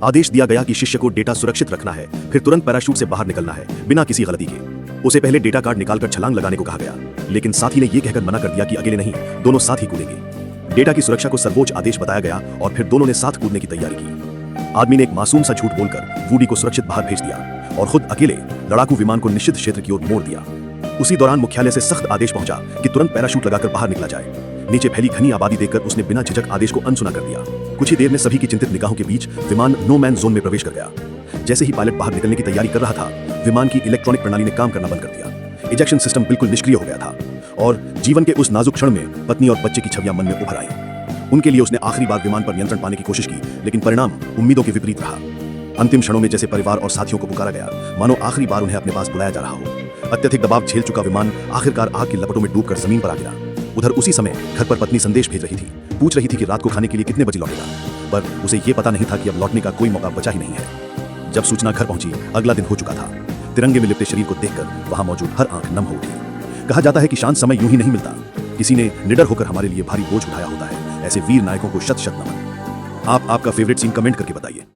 आदेश दिया गया कि शिष्य को डेटा सुरक्षित रखना है, फिर तुरंत पैराशूट से बाहर निकलना है बिना किसी गलती के। उसे पहले डेटा कार्ड निकालकर छलांग लगाने को कहा गया, लेकिन साथी ने यह कहकर मना कर दिया कि अकेले नहीं, दोनों साथ ही कूदेंगे। डेटा की सुरक्षा को सर्वोच्च आदेश बताया गया और फिर दोनों ने साथ कूदने की तैयारी की। आदमी ने एक मासूम सा झूठ बोलकर वूडी को सुरक्षित बाहर भेज दिया और खुद अकेले लड़ाकू विमान को निश्चित क्षेत्र की ओर मोड़ दिया। उसी दौरान मुख्यालय से सख्त आदेश पहुंचा कि तुरंत पैराशूट लगाकर बाहर निकला जाए। नीचे फैली घनी आबादी देखकर उसने बिना झिझक आदेश को अनसुना कर दिया। कुछ ही देर में सभी की चिंतित निगाहों के बीच विमान नो मैन जोन में प्रवेश कर गया। जैसे ही पायलट बाहर निकलने की तैयारी कर रहा था, विमान की इलेक्ट्रॉनिक प्रणाली ने काम करना बंद कर दिया। इजेक्शन सिस्टम बिल्कुल निष्क्रिय हो गया था और जीवन के उस नाजुक क्षण में पत्नी और बच्चे की छवियां मन में उभर आईं। उनके लिए उसने आखिरी बार विमान पर नियंत्रण पाने की कोशिश की, लेकिन परिणाम उम्मीदों के विपरीत रहा। अंतिम क्षणों में जैसे परिवार और साथियों को पुकारा गया, मानो आखिरी बार उन्हें अपने पास बुलाया जा रहा हो। अत्यधिक दबाव झेल चुका विमान आखिरकार आग की लपटों में डूबकर जमीन पर आ गिरा। उधर उसी समय घर पर पत्नी संदेश भेज रही थी, पूछ रही थी कि रात को खाने के लिए कितने बजे लौटेगा, पर उसे यह पता नहीं था कि अब लौटने का कोई मौका बचा ही नहीं है। जब सूचना घर पहुंची, अगला दिन हो चुका था। तिरंगे में लिपटे शरीर को देखकर वहां मौजूद हर आंख नम हो उठी। कहा जाता है कि शांत समय यूं ही नहीं मिलता, किसी ने निडर होकर हमारे लिए भारी बोझ उठाया होता है। ऐसे वीर नायकों को शत शत नमन। आपका फेवरेट सीन कमेंट करके बताइए।